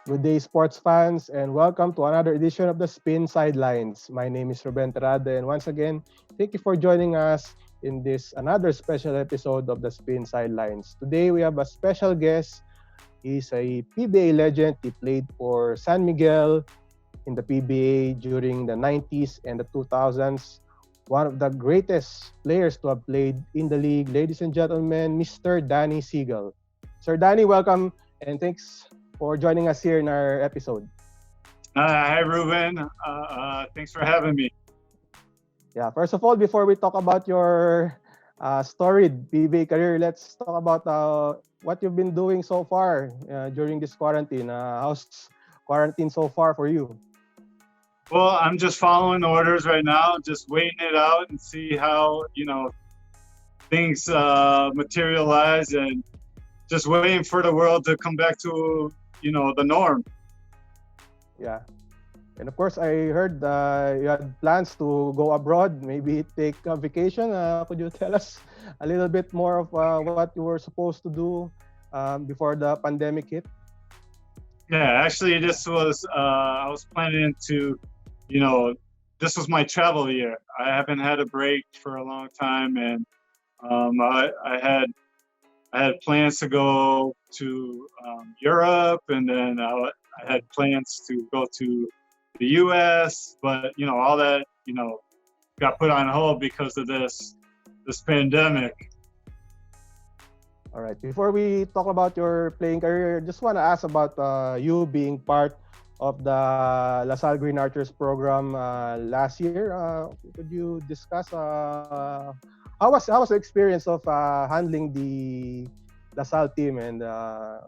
Good day, sports fans, and welcome to another edition of the SPIN Sidelines. My name is Ruben Terada, and once again, thank you for joining us in this another special episode of the SPIN Sidelines. Today, we have a special guest. He's a PBA legend. He played for San Miguel in the PBA during the 90s and the 2000s. One of the greatest players to have played in the league. Ladies and gentlemen, Mr. Danny Siegel. Sir Danny, welcome and thanks for joining us here in our episode. Hi, Ruben. Thanks for having me. Yeah, first of all, before we talk about your storied PBA career, let's talk about what you've been doing so far during this quarantine. How's quarantine so far for you? Well, I'm just following orders right now, just waiting it out and see how, things materialize and just waiting for the world to come back to, the norm. Yeah. And of course, I heard you had plans to go abroad, maybe take a vacation. Could you tell us a little bit more of what you were supposed to do before the pandemic hit? Yeah, actually, this was, I was planning to, this was my travel year. I haven't had a break for a long time, and I had plans to go to Europe, and then I had plans to go to the U.S., but all that got put on hold because of this pandemic. All right. Before we talk about your playing career, just want to ask about you being part of the Salle Green Archers program last year. Could you discuss how was the experience of handling the Salle team, and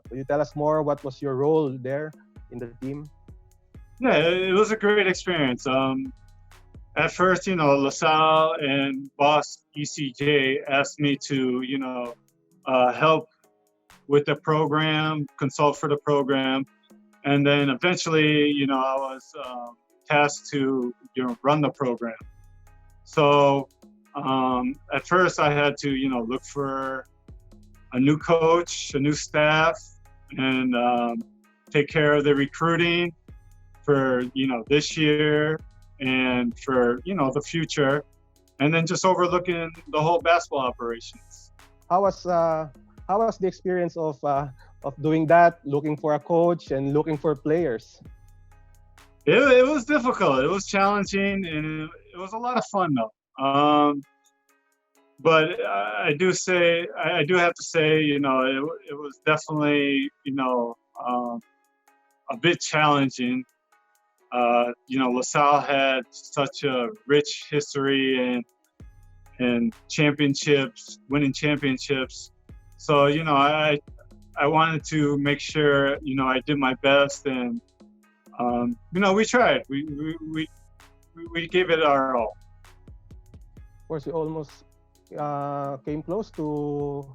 could you tell us more? What was your role there in the team? Yeah, it was a great experience. At first, LaSalle and boss ECJ asked me to, help with the program, consult for the program. And then eventually, I was tasked to, run the program. So at first I had to, look for a new coach, a new staff, and take care of the recruiting for, this year and for, the future, and then just overlooking the whole basketball operations. How was the experience of doing that, looking for a coach and looking for players? It was difficult. It was challenging, and it was a lot of fun though. But I do have to say, it was definitely, a bit challenging. LaSalle had such a rich history and championships, winning championships. So, I wanted to make sure, I did my best, and, we tried. We gave it our all. Of course, you almost came close to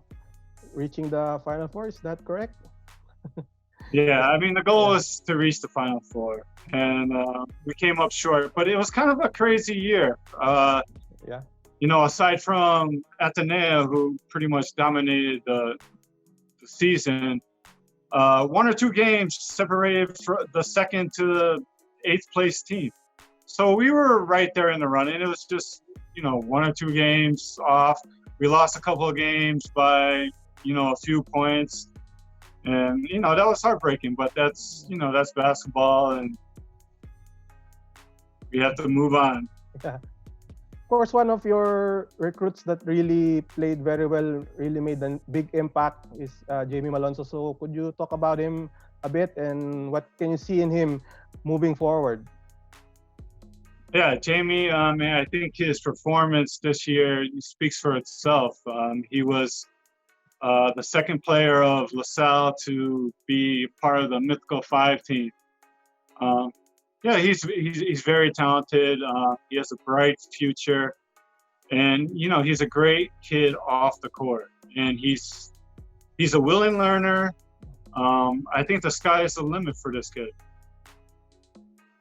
reaching the Final Four. Is that correct? Yeah, I mean, the goal was to reach the Final Four, and we came up short. But it was kind of a crazy year. Yeah. Aside from Ateneo, who pretty much dominated the season, one or two games separated the second to the 8th place team. So we were right there in the running. It was just, one or two games off. We lost a couple of games by, a few points. And, that was heartbreaking, but that's basketball, and we have to move on. Yeah. Of course, one of your recruits that really played very well, really made a big impact is Jamie Malone. So could you talk about him a bit, and what can you see in him moving forward? Yeah, Jamie, I think his performance this year speaks for itself. He was the second player of LaSalle to be part of the Mythical 5 team. Yeah, he's very talented. He has a bright future, and he's a great kid off the court. And he's a willing learner. I think the sky is the limit for this kid.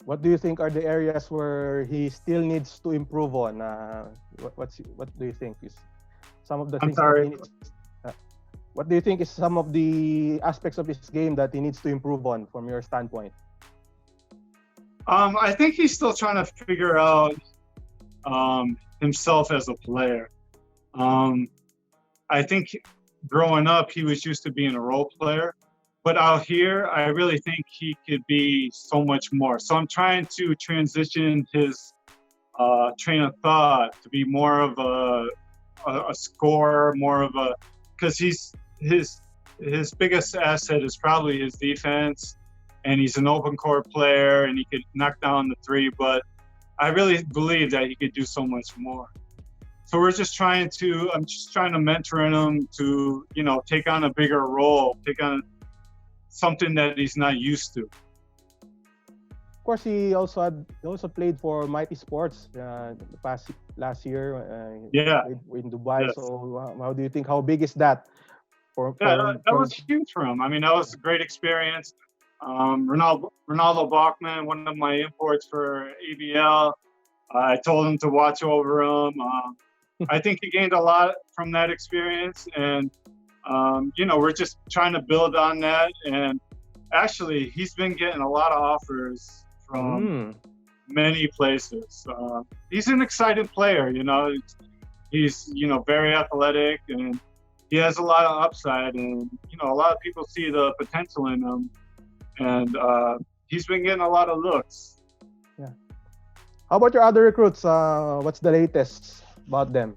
What do you think are the areas where he still needs to improve on? What do you think is some of the things that he needs? What do you think is some of the aspects of his game that he needs to improve on from your standpoint? I think he's still trying to figure out himself as a player. I think growing up, he was used to being a role player. But out here, I really think he could be so much more. So I'm trying to transition his train of thought to be more of a scorer, more of a, because his biggest asset is probably his defense, and he's an open court player, and he could knock down the three. But I really believe that he could do so much more. So I'm just trying to mentor him to, take on a bigger role, take on something that he's not used to. Of course, he also played for Mighty Sports last year. In Dubai. Yes. So how do you think? How big is that? That was huge for him. I mean, that was a great experience. Ronaldo Bachman, one of my imports for ABL. I told him to watch over him. I think he gained a lot from that experience, and we're just trying to build on that. And actually, he's been getting a lot of offers from many places. He's an exciting player. He's very athletic, and he has a lot of upside. And a lot of people see the potential in him, and he's been getting a lot of looks. Yeah. How about your other recruits? What's the latest about them?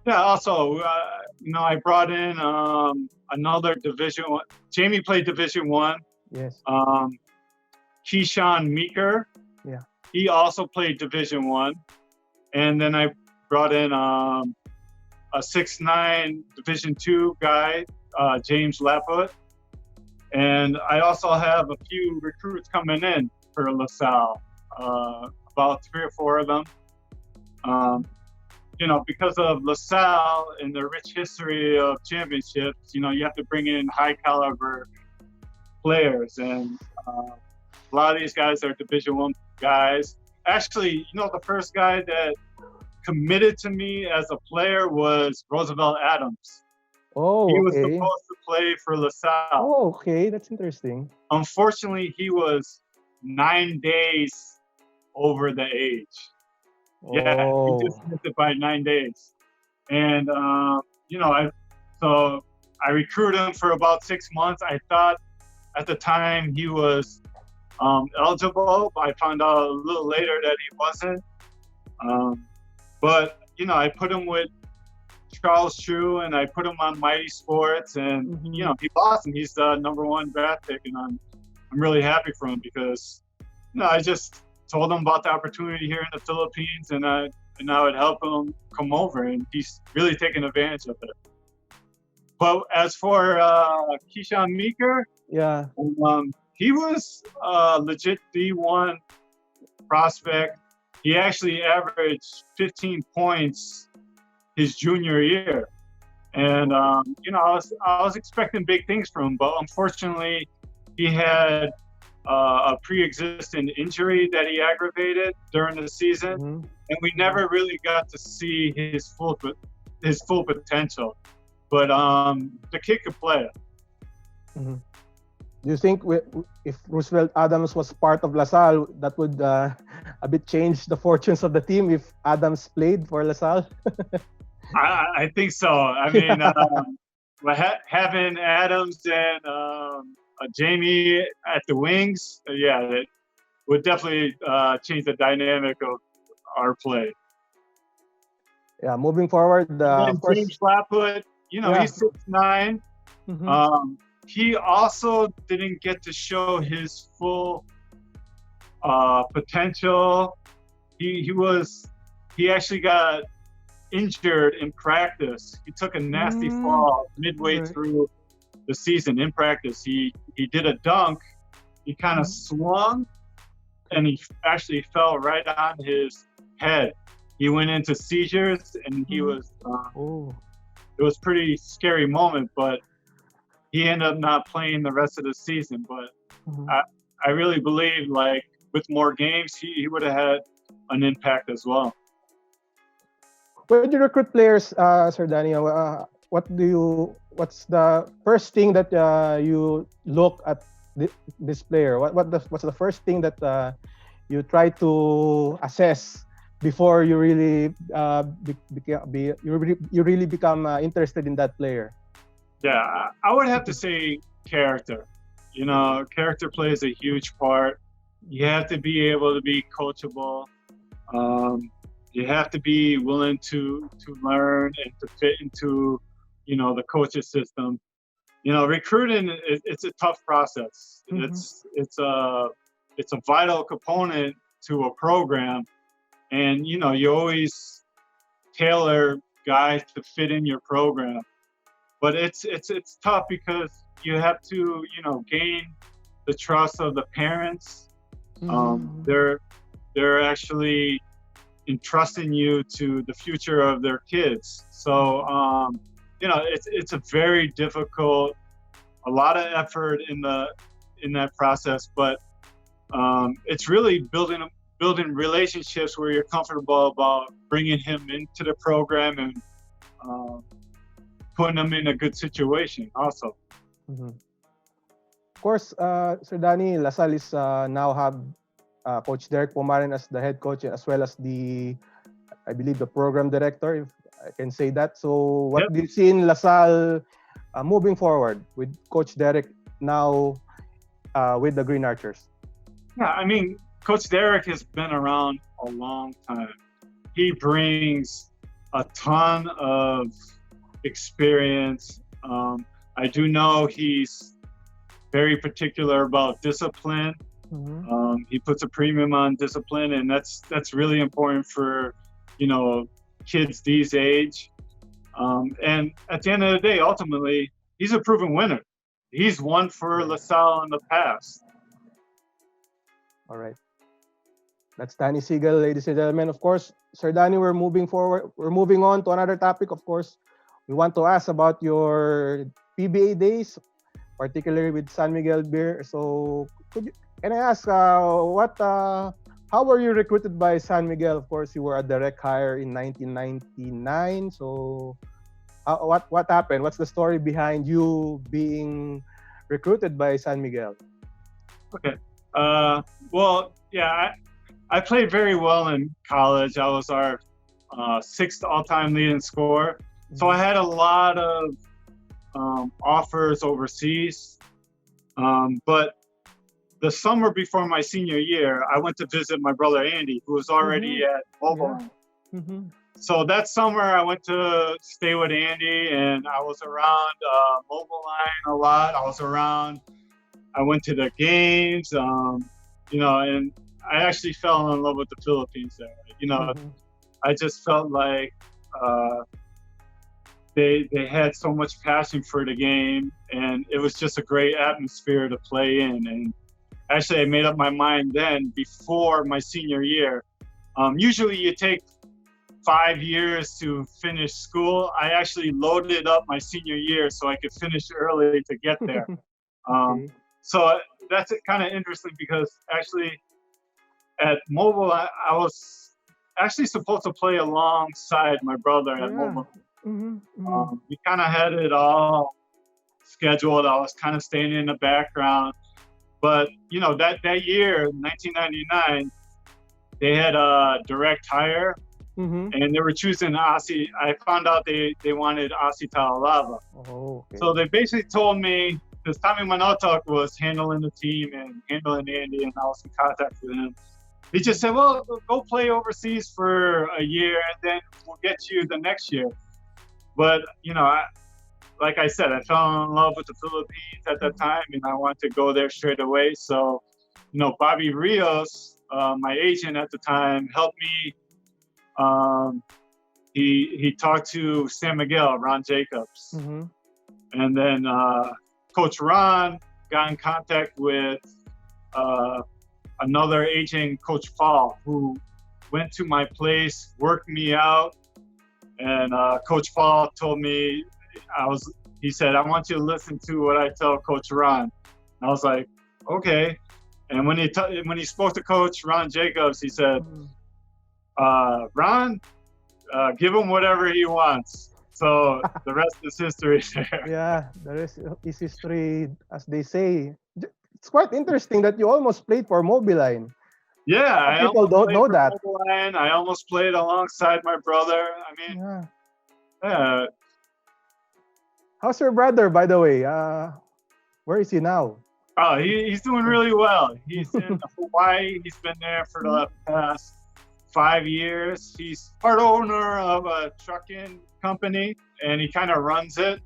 Yeah. Also, I brought in another Division One. Jamie played Division One. Yes. Keyshawn Meeker. Yeah. He also played Division One, and then I brought in a 6'9" Division Two guy, James Laput, and I also have a few recruits coming in for LaSalle. About 3 or 4 of them. Because of LaSalle and their rich history of championships, you have to bring in high caliber players, and a lot of these guys are Division One guys. Actually, the first guy that committed to me as a player was Roosevelt Adams. Oh, he was okay. supposed to play for LaSalle. Oh, okay, that's interesting. Unfortunately, he was 9 days over the age. Yeah, he just missed it by 9 days. And, I recruited him for about 6 months. I thought at the time he was eligible, but I found out a little later that he wasn't. But, I put him with Charles True, and I put him on Mighty Sports, and, he lost him. He's the #1 draft pick, and I'm really happy for him because, I just told him about the opportunity here in the Philippines, and I would help him come over, and he's really taking advantage of it. But as for Keyshawn Meeker, yeah, he was a legit D1 prospect. He actually averaged 15 points his junior year, and I was expecting big things from him, but unfortunately, he had a pre-existing injury that he aggravated during the season, and we never really got to see his full potential. But the kid could play. Do you think if Roosevelt Adams was part of LaSalle, that would a bit change the fortunes of the team if Adams played for LaSalle? I think so. I mean, having Adams and Jamie at the wings, it would definitely change the dynamic of our play. Yeah, moving forward, of course, James Laput, he's 6'9". He also didn't get to show his full potential. He actually got injured in practice. He took a nasty fall midway through the season in practice. He did a dunk. He kind of swung, and he actually fell right on his head. He went into seizures, and he was. It was a pretty scary moment, but he ended up not playing the rest of the season. But I really believe, with more games, he would have had an impact as well. When you recruit players, Sir Daniel, what do what's the first thing that you look at this player? What's the first thing that you try to assess before you really you really become interested in that player? Yeah, I would have to say character. You know, character plays a huge part. You have to be able to be coachable. Um, you have to be willing to learn and to fit into, you know, the coach's system. You know, recruiting it's a tough process. Mm-hmm. It's a vital component to a program, and you know, you always tailor guys to fit in your program. But it's tough because you have to, you know, gain the trust of the parents. They're actually entrusting you to the future of their kids. So you know, it's a very difficult, a lot of effort in that process, but it's really building relationships where you're comfortable about bringing him into the program and putting them in a good situation also. Of course, Sir Danny, LaSalle is now have Coach Derek Pumarin as the head coach as well as I believe the program director, if I can say that. So what do you see in LaSalle moving forward with Coach Derek now with the Green Archers? Yeah, I mean, Coach Derek has been around a long time. He brings a ton of experience. I do know he's very particular about discipline. He puts a premium on discipline, and that's really important for, you know, kids these age. And at the end of the day, ultimately, he's a proven winner. He's won for LaSalle in the past. All right. That's Danny Siegel, ladies and gentlemen. Of course, Sir Danny, we're moving forward. We're moving on to another topic. Of course, we want to ask about your PBA days, particularly with San Miguel Beer. So, can I ask how were you recruited by San Miguel? Of course, you were a direct hire in 1999. So, what happened? What's the story behind you being recruited by San Miguel? Okay. Well, yeah, I played very well in college. I was our sixth all-time leading scorer. So I had a lot of offers overseas. But the summer before my senior year, I went to visit my brother Andy, who was already at Mobile. Yeah. So that summer, I went to stay with Andy, and I was around Mobile Line a lot. I went to the games, you know, and I actually fell in love with the Philippines there. You know, I just felt like they had so much passion for the game, and it was just a great atmosphere to play in. And actually, I made up my mind then, before my senior year. Usually you take 5 years to finish school. I actually loaded up my senior year so I could finish early to get there. So that's kind of interesting because actually at Mobile, I was actually supposed to play alongside my brother at Mobile. We kind of had it all scheduled. I was kind of staying in the background. But, you know, that year, 1999, they had a direct hire, and they were choosing Asi. I found out they wanted Asi Talalava. So they basically told me, because Tommy Manotok was handling the team and handling Andy, and I was in contact with him. He just said, well, go play overseas for a year, and then we'll get you the next year. But, you know, like I said, I fell in love with the Philippines at that time, and I wanted to go there straight away. So, you know, Bobby Rios, my agent at the time, helped me. He talked to San Miguel, Ron Jacobs. And then Coach Ron got in contact with another agent, Coach Fall, who went to my place, worked me out. And Coach Fall told me, he said, I want you to listen to what I tell Coach Ron. I was like, okay. And when he spoke to Coach Ron Jacobs, he said, Ron, give him whatever he wants. So the rest is history there. Yeah, the rest is history, as they say. It's quite interesting that you almost played for Mobiline. Yeah, A lot of I people almost don't played know for that. Mobile Line. I almost played alongside my brother. I mean, Yeah. yeah. How's your brother, by the way? Where is he now? Oh, he's doing really well. He's in Hawaii. He's been there for the past 5 years. He's part owner of a trucking company, and he kind of runs it.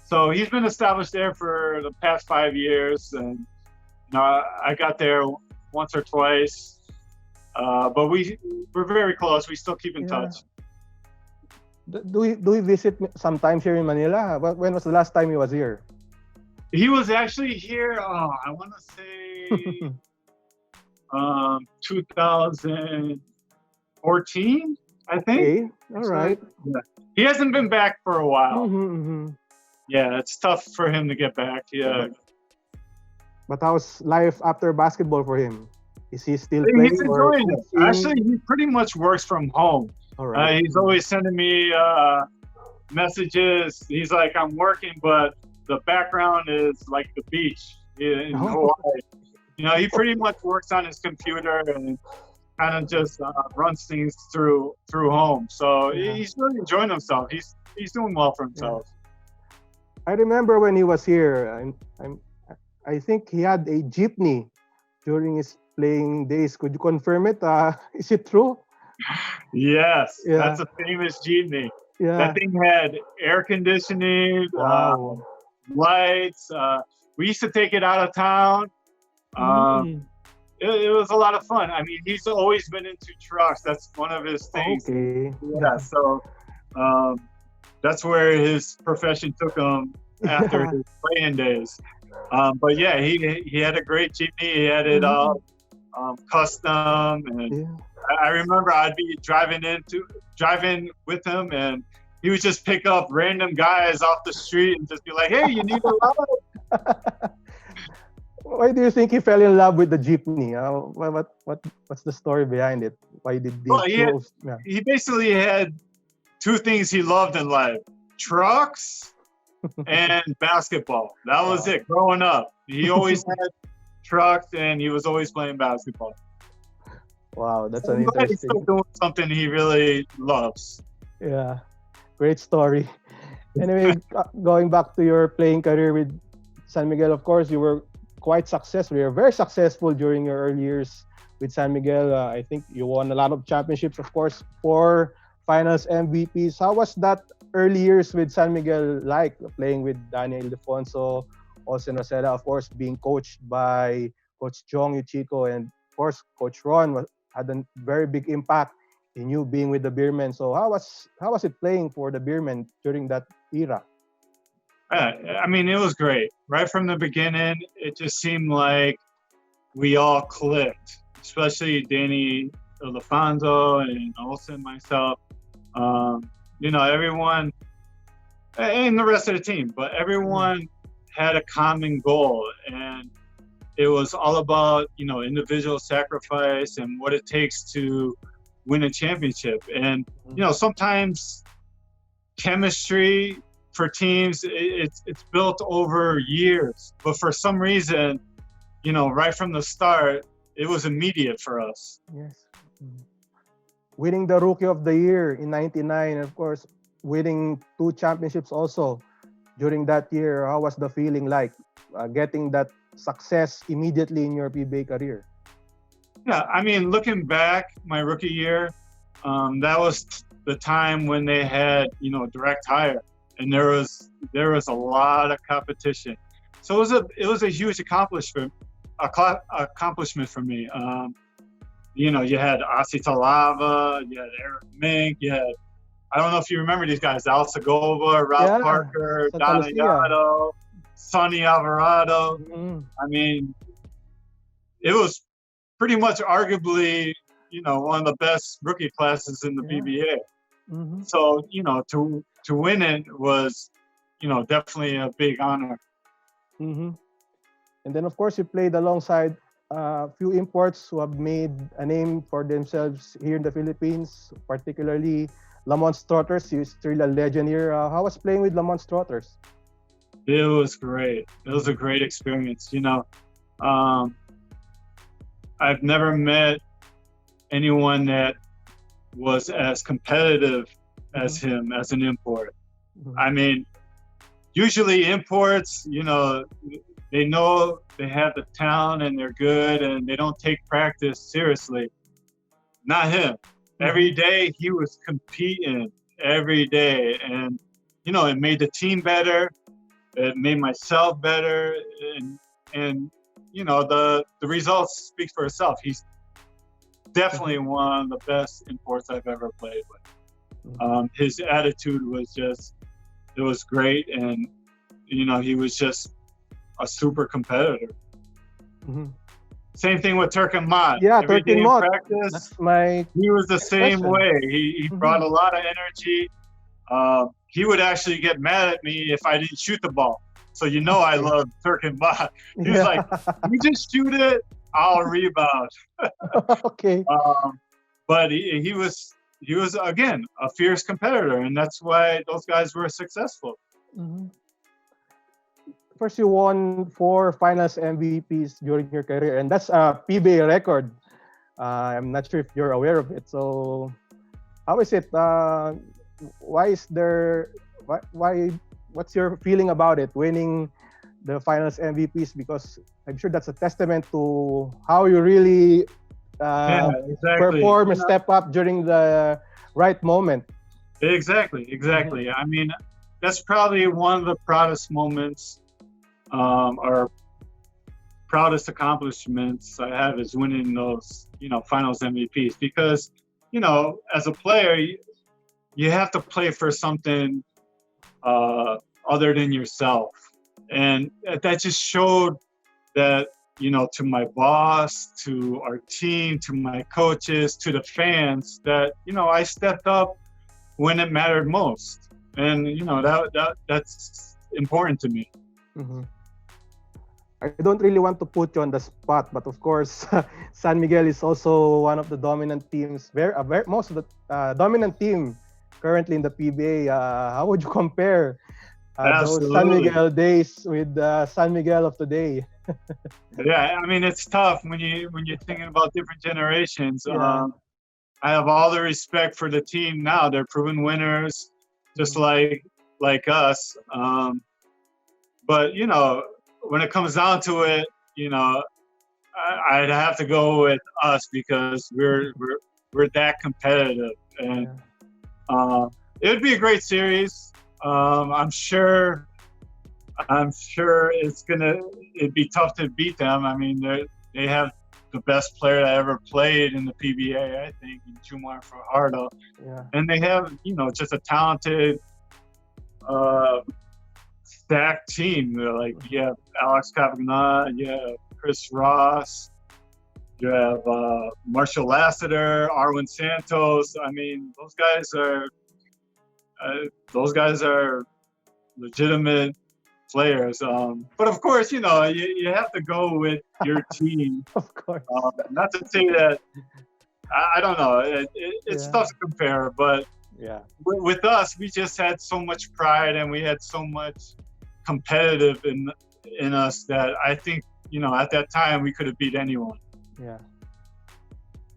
So he's been established there for the past 5 years, and I got there once or twice, but we're very close. We still keep in Yeah. touch. Do we visit sometimes here in Manila? When was the last time he was here? He was actually here. Oh, I want to say 2014, I think. Okay, all right. Yeah. He hasn't been back for a while. Mm-hmm. Yeah, it's tough for him to get back. Yeah. But how's life after basketball for him? Is he still He's playing or enjoying it. coaching? Actually, he pretty much works from home. All right. He's always sending me messages. He's like, I'm working, but the background is like the beach in Hawaii. He pretty much works on his computer and kind of just runs things through home. So he's really enjoying himself. He's doing well for himself. I remember when he was here. I think he had a jeepney during his playing days. Could you confirm it? Is it true? Yes, Yeah. That's a famous jeepney. Yeah. That thing had air conditioning, Wow. lights. We used to take it out of town. It was a lot of fun. I mean, he's always been into trucks. That's one of his things. Okay. Yeah, so that's where his profession took him after his playing days. But yeah, he had a great jeepney. He had it all custom, and I remember I'd be driving with him, and he would just pick up random guys off the street and just be like, "Hey, you need a ride?" Why do you think he fell in love with the jeepney? What's the story behind it? Why did he basically had two things he loved in life: trucks and basketball. That was it. Growing up, he always had trucks, and he was always playing basketball. Wow, that's an interesting. He's still doing something he really loves. Yeah, great story. Anyway, going back to your playing career with San Miguel, of course, you were quite successful. You were very successful during your early years with San Miguel. I think you won a lot of championships, of course, 4 finals MVPs. How was that early years with San Miguel like, playing with Daniel Ildefonso, Austin Rosella, of course, being coached by Coach Jong Yuchiko, and of course, Coach Ron had a very big impact in you being with the Beermen. So how was it playing for the Beermen during that era? I mean, it was great. Right from the beginning, it just seemed like we all clicked, especially Danny Ildefonso and Olsen, myself. Everyone, and the rest of the team, but everyone had a common goal, and it was all about, individual sacrifice and what it takes to win a championship. And, sometimes chemistry for teams, it's built over years, but for some reason, right from the start, it was immediate for us. Yes. Winning the Rookie of the Year in '99, of course, winning 2 championships also during that year. How was the feeling like getting that success immediately in your PBA career? Yeah, I mean, looking back, my rookie year, that was the time when they had, direct hire, and there was a lot of competition. So it was a huge accomplishment for me. You had Asi Talava, you had Eric Mink, I don't know if you remember these guys: Al Segovia, Ralph Parker, Donna Yato, Sonny Alvarado. I mean, it was pretty much arguably, one of the best rookie classes in the PBA. So, to win it was, definitely a big honor. And then, of course, you played alongside a few imports who have made a name for themselves here in the Philippines, particularly Lamont Strotters. He's still a legend here. How was playing with Lamont Strotters? It was great. It was a great experience. Um, I've never met anyone that was as competitive as him as an import. I mean, usually imports, they know they have the talent and they're good and they don't take practice seriously. Not him. Every day he was competing every day, and it made the team better. It made myself better, and the results speak for itself. He's definitely one of the best imports I've ever played with. His attitude was it was great, and he was just a super competitor. Same thing with Turkin Mott. Yeah, Every day Turkin in Mott. practice, My he was the same question. way. He brought a lot of energy. He would actually get mad at me if I didn't shoot the ball. So I love Turkin Mott. He's like, you just shoot it, I'll rebound. Okay. But he was again a fierce competitor, and that's why those guys were successful. First, you won 4 finals MVPs during your career, and that's a PBA record. I'm not sure if you're aware of it. So, how is it? Why is there? Why? What's your feeling about it? Winning the finals MVPs, because I'm sure that's a testament to how you really perform and step up during the right moment. Exactly. I mean, that's probably one of the proudest moments, or proudest accomplishments I have is winning those, finals MVPs, because, as a player, you have to play for something other than yourself. And that just showed that, to my boss, to our team, to my coaches, to the fans, that, I stepped up when it mattered most. And, that's important to me. I don't really want to put you on the spot, but of course, San Miguel is also one of the dominant teams, most of the dominant team currently in the PBA. How would you compare those San Miguel days with San Miguel of today? Yeah, I mean, it's tough when you're thinking about different generations. Yeah. I have all the respect for the team now. They're proven winners, just like us. But when it comes down to it, I'd have to go with us, because we're that competitive, and it would be a great series. I'm sure it'd be tough to beat them. I mean, they have the best player that ever played in the PBA, I think, in Jumar Fajardo. Yeah. And they have, just a talented, stacked team. Like, you have Alex Cavagna, you have Chris Ross, you have Marshall Lassiter, Arwin Santos. I mean, those guys are legitimate players. But of course, you have to go with your team. Of course. Not to say that, I don't know, it's tough to compare, but with us, we just had so much pride, and we had so much competitive in us that I think, at that time we could have beat anyone. Yeah.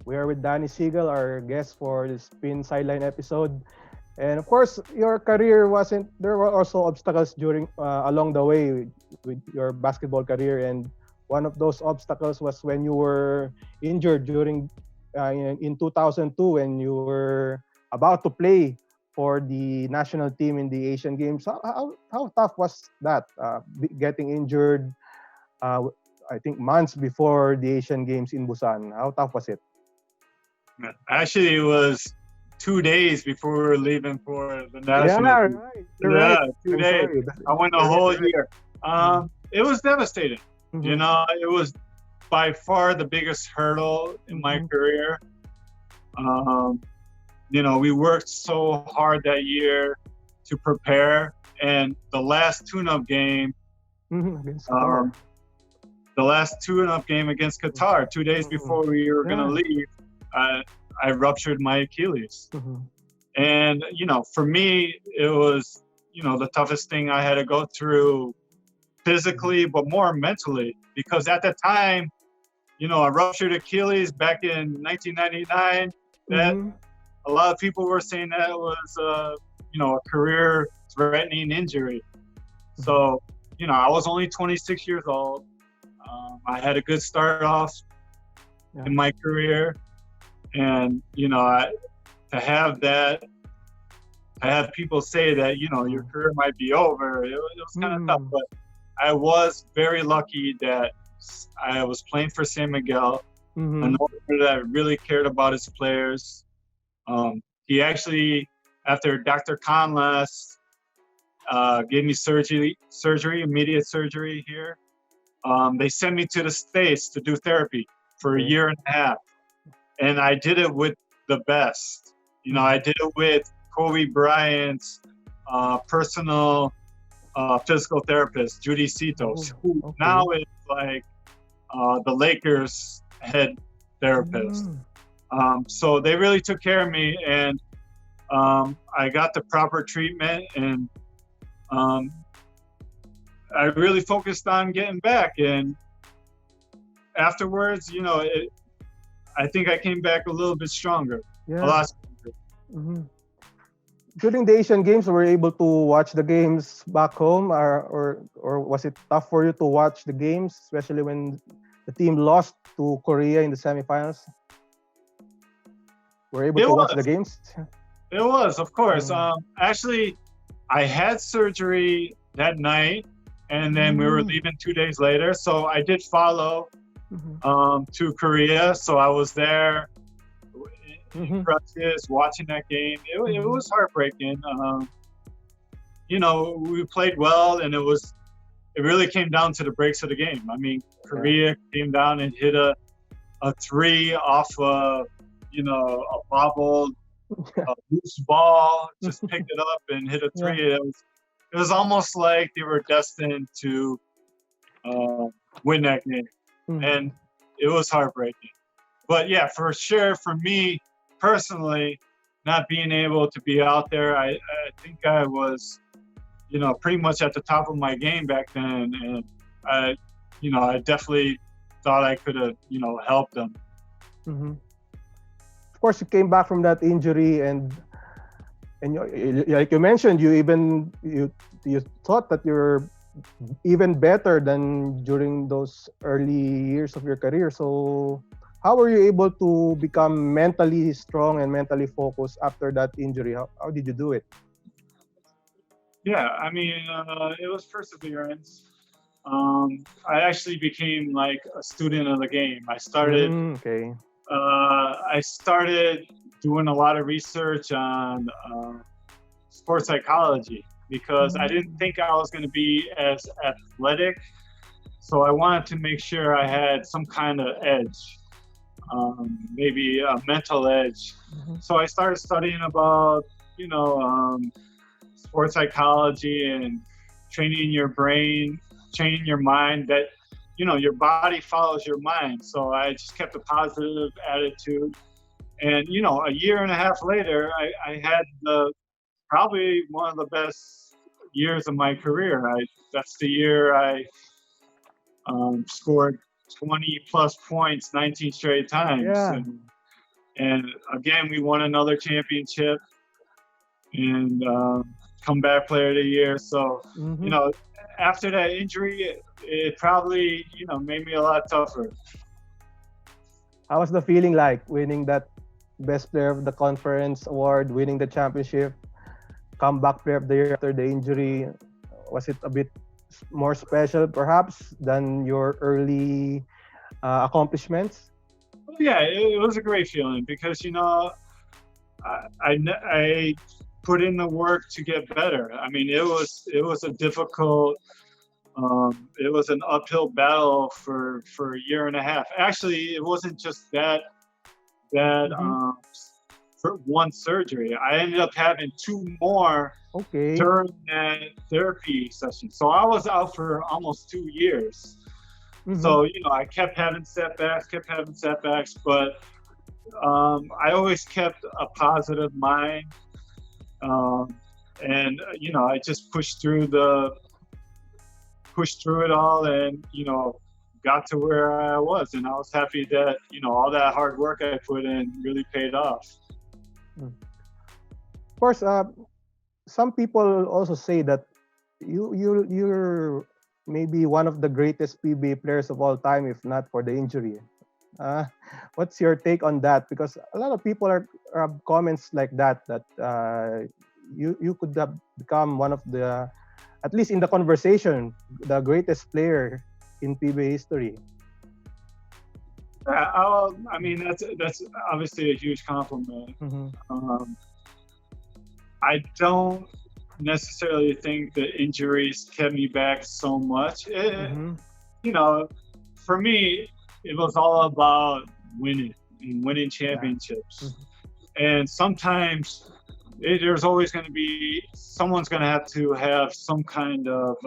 We are with Danny Siegel, our guest for the Spin Sideline episode. And of course, your career there were also obstacles along the way with your basketball career. And one of those obstacles was when you were injured in 2002, when you were about to play for the national team in the Asian Games. How tough was that, getting injured, I think months before the Asian Games in Busan? How tough was it? Actually, it was 2 days before we were leaving for the national team. Right. You're right. 2 days. I went a whole year. It was devastating. It was by far the biggest hurdle in my career. We worked so hard that year to prepare, and the last tune-up game, against Qatar. the last tune-up game against Qatar, 2 days before we were going to leave, I ruptured my Achilles. And, you know, for me, it was, you know, the toughest thing I had to go through physically, but more mentally, because at the time, you know, a ruptured Achilles back in 1999, that Mm-hmm. a lot of people were saying that was, you know, a career-threatening injury. So, you know, I was only 26 years old. I had a good start off Yeah. in my career, and you know, to have that, to have people say that, you know, your career might be over, it was kind of tough. Mm-hmm. But I was very lucky that I was playing for San Miguel, an Mm-hmm. owner that really cared about his players. He actually, after Dr. Conlas gave me immediate surgery here. They sent me to the States to do therapy for a Okay. year and a half. And I did it with the best. You know, I did it with Kobe Bryant's personal physical therapist, Judy Citos, Oh, who okay. now is like the Lakers head therapist. So they really took care of me, and I got the proper treatment, and um, I really focused on getting back. And afterwards, you know, I think I came back a little bit stronger, a Yeah. lot stronger. Mm-hmm. During the Asian Games, were you able to watch the games back home, or was it tough for you to watch the games, especially when the team lost to Korea in the semifinals? Were you able It to watch the was, games? it was, of course. Mm. Actually, I had surgery that night, and then we were Mm. leaving 2 days later. So I did follow Mm-hmm. to Korea. So I was there in Mm-hmm. practice, watching that game. It Mm-hmm. was heartbreaking. You know, we played well, and it really came down to the breaks of the game. I mean, Yeah. Korea came down and hit a three off you know, a bobbled loose ball, just picked it up and hit a Yeah. three. It was almost like they were destined to uh, win that game, Mm-hmm. and it was heartbreaking. But yeah, for sure, for me personally, not being able to be out there, I think I was, you know, pretty much at the top of my game back then, and I, you know, I definitely thought I could have, you know, helped them. Mm-hmm. Of course, you came back from that injury, and like you mentioned, you thought that you're even better than during those early years of your career. So, how were you able to become mentally strong and mentally focused after that injury? How did you do it? Yeah, I mean, it was perseverance. I actually became like a student of the game. Okay. I started doing a lot of research on sports psychology because I didn't Mm, think I was going to be as athletic. So I wanted to make sure I had some kind of edge, maybe a mental edge. mhm, So I started studying about, you know, sports psychology and training your brain, training your mind that, you know, your body follows your mind. So I just kept a positive attitude. And, you know, a year and a half later, I had probably one of the best years of my career. That's the year I scored 20 plus points 19 straight times. yeah. And again, we won another championship and comeback player of the year. So, you Hmm. know, after that injury, it probably, you know, made me a lot tougher. How was the feeling like winning that best player of the conference award, winning the championship, comeback player of the year after the injury? Was it a bit more special perhaps than your early accomplishments? Yeah, it was a great feeling because, you know, I put in the work to get better. I mean, it was a difficult, it was an uphill battle for a year and a half. Actually, it wasn't just that Hmm. for one surgery. I ended up having two more Okay. during that therapy session. So I was out for almost 2 years. Hmm. So, you know, I kept having setbacks, but I always kept a positive mind. And I just pushed through it all, and got to where I was, and I was happy that all that hard work I put in really paid off. Of course, some people also say that you're maybe one of the greatest PBA players of all time, if not for the injury. What's your take on that? Because a lot of people have comments like that you could have become one of the, at least in the conversation, the greatest player in PBA history. I mean, that's obviously a huge compliment. I don't necessarily think the injuries kept me back so much. For me, it was all about winning and winning championships. And sometimes there's always going to be, someone's going to have some kind of,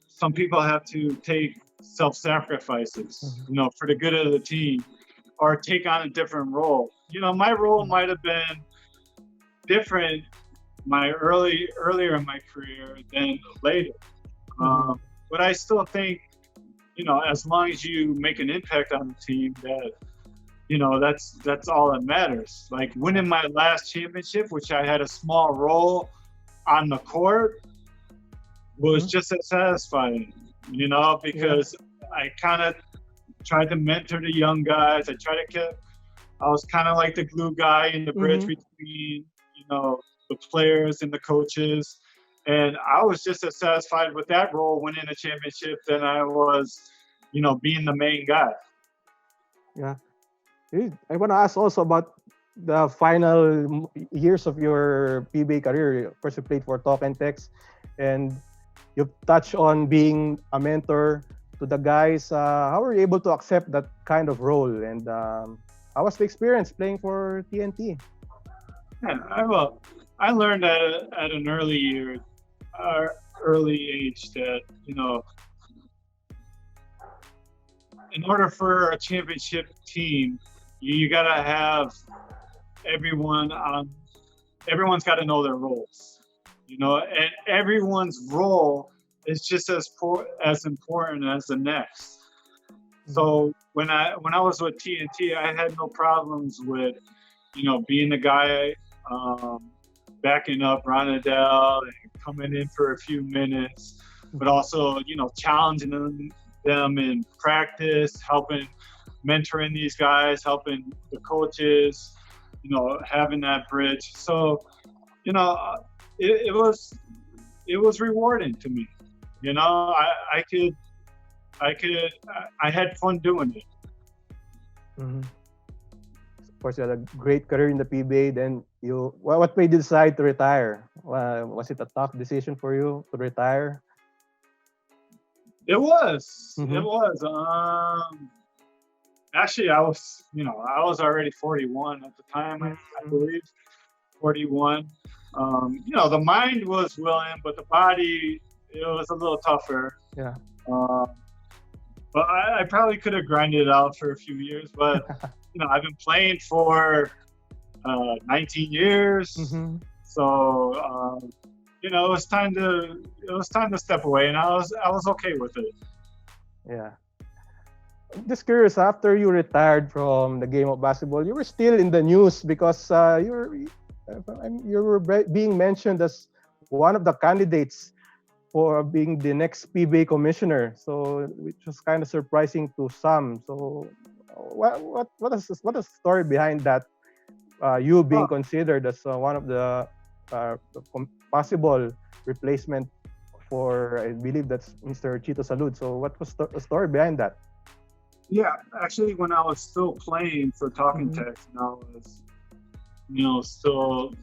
some people have to take self-sacrifices, for the good of the team, or take on a different role. My role might have been different earlier in my career than later. But I still think, as long as you make an impact on the team, that's all that matters. Like winning my last championship, which I had a small role on the court, was just as satisfying, because I kind of tried to mentor the young guys. I was kind of like the glue guy in the bridge between, the players and the coaches. And I was just as satisfied with that role, winning a championship, than I was, being the main guy. Yeah. I want to ask also about the final years of your PBA career. Of course, you played for Talk and Text, and you touched on being a mentor to the guys. How were you able to accept that kind of role? And how was the experience playing for TNT? Yeah, I learned at an early age that, in order for a championship team, you got to have everyone's got to know their roles, and everyone's role is just as important as the next. So when I was with TNT, I had no problems with, being the guy, backing up Ronadell and coming in for a few minutes, but also, challenging them in practice, mentoring these guys, helping the coaches, having that bridge. So, it was rewarding to me. I had fun doing it. Of course, you had a great career in the PBA. Then what made you decide to retire? Was it a tough decision for you to retire? It was. It was. Actually, I was already 41 at the time, I believe. 41. The mind was willing, but the body, it was a little tougher. Yeah. But I probably could have grinded it out for a few years. But I've been playing for 19 years, so it was time to step away, and I was okay with it. Yeah. I'm just curious, after you retired from the game of basketball, you were still in the news because you were being mentioned as one of the candidates for being the next PBA commissioner. So, which was kind of surprising to some. So, what is the story behind that? You being considered as one of the possible replacement for, I believe that's Mr. Chito Salud. So, what was the story behind that? Yeah, actually, when I was still playing for Talking Text, and I was, still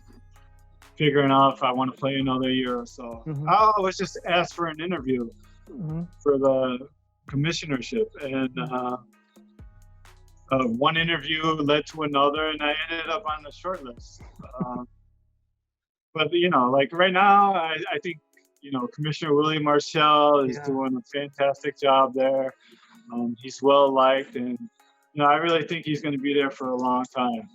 figuring out if I want to play another year or so, I was just asked for an interview for the commissionership, and one interview led to another, and I ended up on the short list. But like right now, I think Commissioner William Marshall is doing a fantastic job there. He's well liked, and I really think he's going to be there for a long time.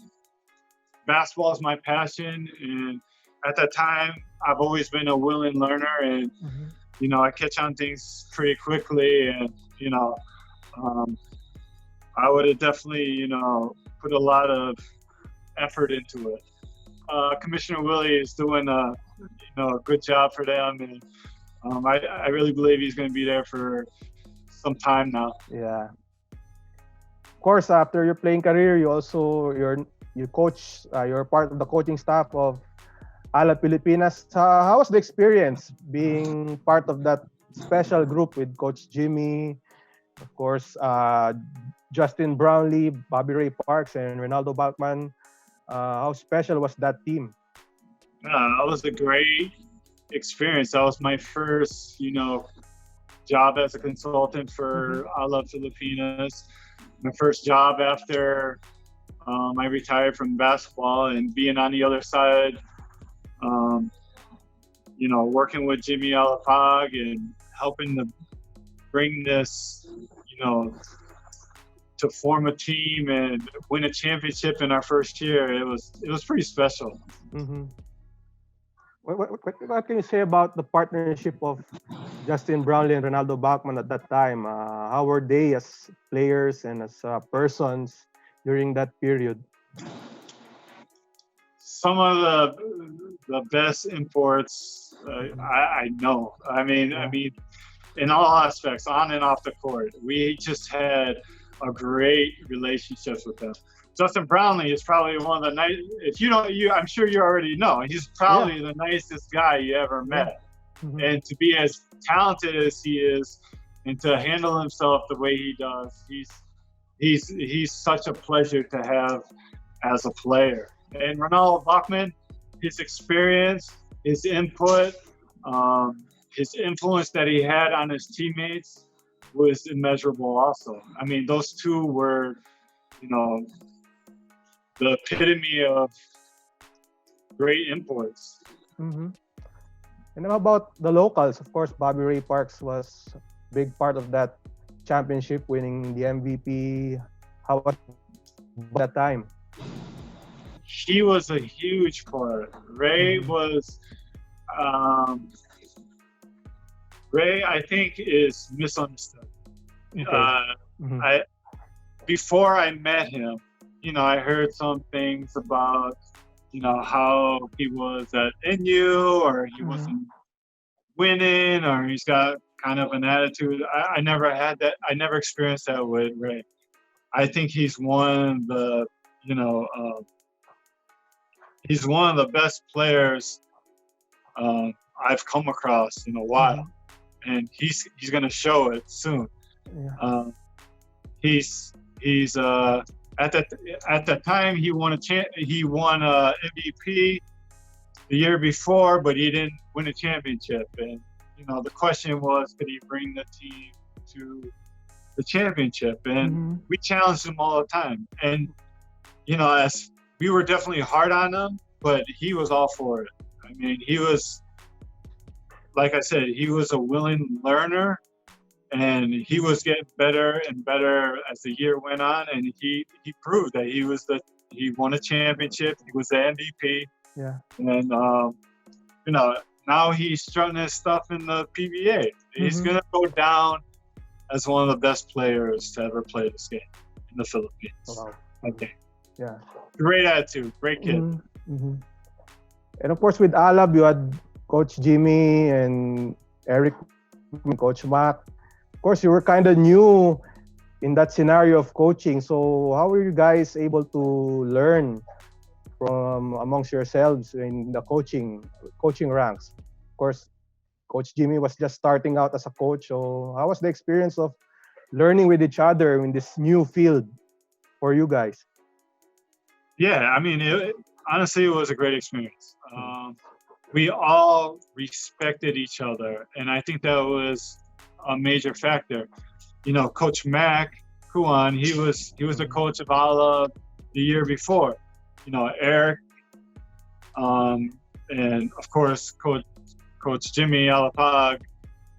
Basketball is my passion, and at that time, I've always been a willing learner, and I catch on things pretty quickly, and I would have definitely put a lot of effort into it. Commissioner Willie is doing a good job for them, and I really believe he's going to be there for some time now. Yeah. Of course, after your playing career, you coach. You're part of the coaching staff of Ala Pilipinas. How was the experience being part of that special group with Coach Jimmy, of course, Justin Brownlee, Bobby Ray Parks, and Ronaldo Bachman? How special was that team? That was a great experience. That was my first, job as a consultant for Ala Filipinas. My first job after I retired from basketball, and being on the other side, working with Jimmy Alapag and helping to bring this, to form a team and win a championship in our first year. It was pretty special. What can you say about the partnership of Justin Brownlee and Ronaldo Bachman at that time? How were they as players and as persons during that period? Some of the best imports I know. I mean, in all aspects, on and off the court, we just had a great relationship with them. Justin Brownlee is probably one of the nice. If you don't, I'm sure you already know. He's probably the nicest guy you ever met, and to be as talented as he is, and to handle himself the way he does, he's such a pleasure to have as a player. And Ronaldo Bachman, his experience, his input, his influence that he had on his teammates was immeasurable also. I mean, those two were, the epitome of great imports. And how about the locals? Of course, Bobby Ray Parks was a big part of that championship, winning the MVP. How was that time? He was a huge part. Ray was, Ray, I think, is misunderstood. Okay. Before I met him, I heard some things about, how he was at NU, or he wasn't winning, or he's got kind of an attitude. I never had that. I never experienced that with Ray. I think he's one of the, he's one of the best players I've come across in a while, and he's going to show it soon. He's at that time he won a MVP the year before, but he didn't win a championship. And the question was, could he bring the team to the championship? And we challenged him all the time. And as we were definitely hard on him, but he was all for it. I mean, he was, like I said, he was a willing learner, and he was getting better and better as the year went on. And he proved that he won a championship. He was the MVP. Yeah. And now he's strutting his stuff in the PBA. He's gonna go down as one of the best players to ever play this game in the Philippines. Wow. Okay. Yeah. Great attitude. Great kid. And of course, with Alab, you had Coach Jimmy and Eric, Coach Mac. Of course, you were kind of new in that scenario of coaching. So how were you guys able to learn from amongst yourselves in the coaching ranks? Of course, Coach Jimmy was just starting out as a coach. So how was the experience of learning with each other in this new field for you guys? Yeah, I mean, honestly, it was a great experience. We all respected each other, and I think that was a major factor. Coach Mac Kuan, he was the coach of Ala the year before. Eric, and of course Coach Jimmy Alapag.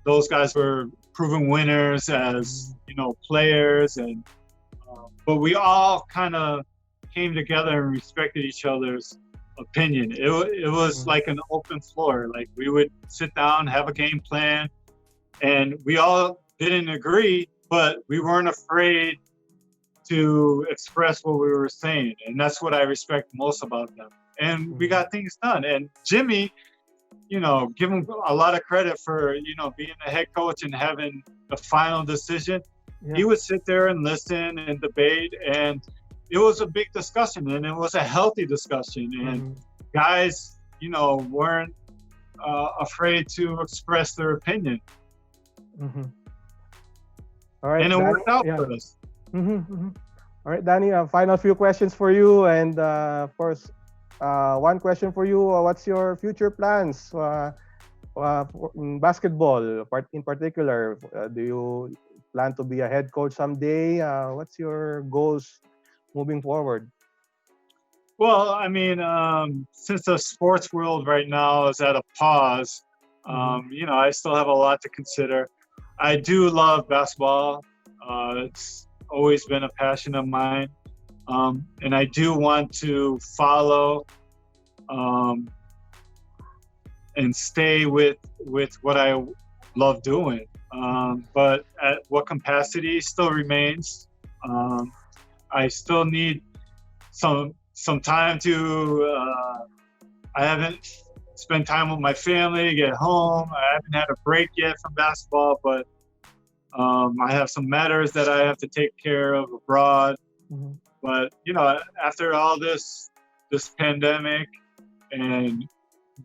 Those guys were proven winners as players, and but we all kind of came together and respected each other's opinion. It was like an open floor. Like we would sit down, have a game plan, and we all didn't agree, but we weren't afraid to express what we were saying. And that's what I respect most about them. And we got things done. And Jimmy, you know, give him a lot of credit for, you know, being the head coach and having the final decision. Yeah. He would sit there and listen and debate, and it was a big discussion, and it was a healthy discussion. And guys, you know, weren't afraid to express their opinion. All right, and it Danny, worked out for us. All right, Danny, final few questions for you. And first, one question for you. What's your future plans in basketball, in particular? Do you plan to be a head coach someday? What's your goals moving forward? Well, I mean, since the sports world right now is at a pause, you know, I still have a lot to consider. I do love basketball. It's always been a passion of mine. And I do want to follow and stay with what I love doing. But at what capacity still remains. I still need some time to, I haven't spent time with my family, get home. I haven't had a break yet from basketball, but I have some matters that I have to take care of abroad. But, you know, after all this pandemic, and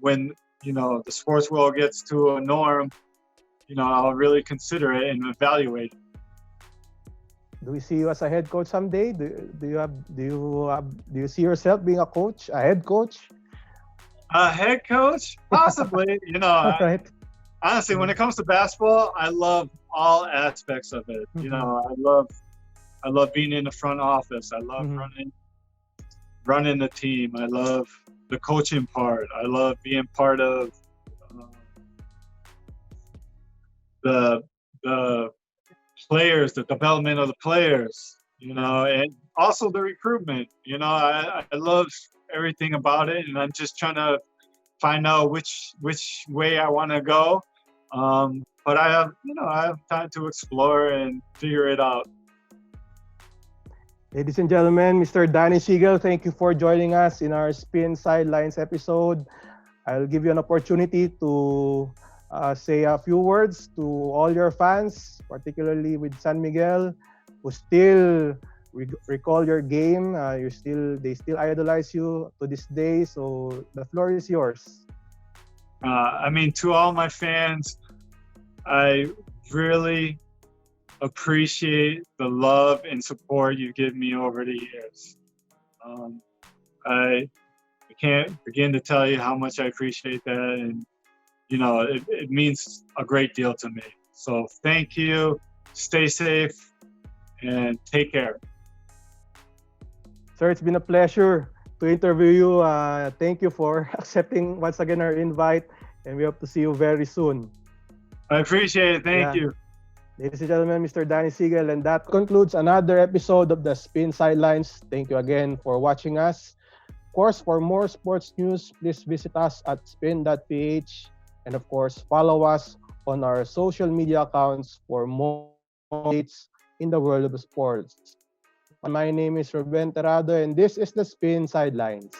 when, you know, the sports world gets to a norm, you know, I'll really consider it and evaluate it. Do we see you as a head coach someday? Do you see yourself being a coach, a head coach? A head coach? Possibly. You know, Right. Honestly, when it comes to basketball, I love all aspects of it. You know, I love being in the front office. I love running the team. I love the coaching part. I love being part of the players, the development of the players, you know, and also the recruitment. You know, I love everything about it, and I'm just trying to find out which way I want to go. But I have time to explore and figure it out. Ladies and gentlemen, Mr. Danny Siegel, thank you for joining us in our SPIN Sidelines episode. I'll give you an opportunity to say a few words to all your fans, particularly with San Miguel, who still recall your game. They still idolize you to this day. So the floor is yours. I mean, to all my fans, I really appreciate the love and support you give me over the years. I can't begin to tell you how much I appreciate that, and you know, it means a great deal to me. So thank you, stay safe, and take care. Sir, it's been a pleasure to interview you. Thank you for accepting once again our invite, and we hope to see you very soon. I appreciate it. Thank you. Ladies and gentlemen, Mr. Danny Siegel, and that concludes another episode of the SPIN Sidelines. Thank you again for watching us. Of course, for more sports news, please visit us at SPIN.PH, and of course, follow us on our social media accounts for more updates in the world of sports. My name is Ruben Terrado, and this is the SPIN Sidelines.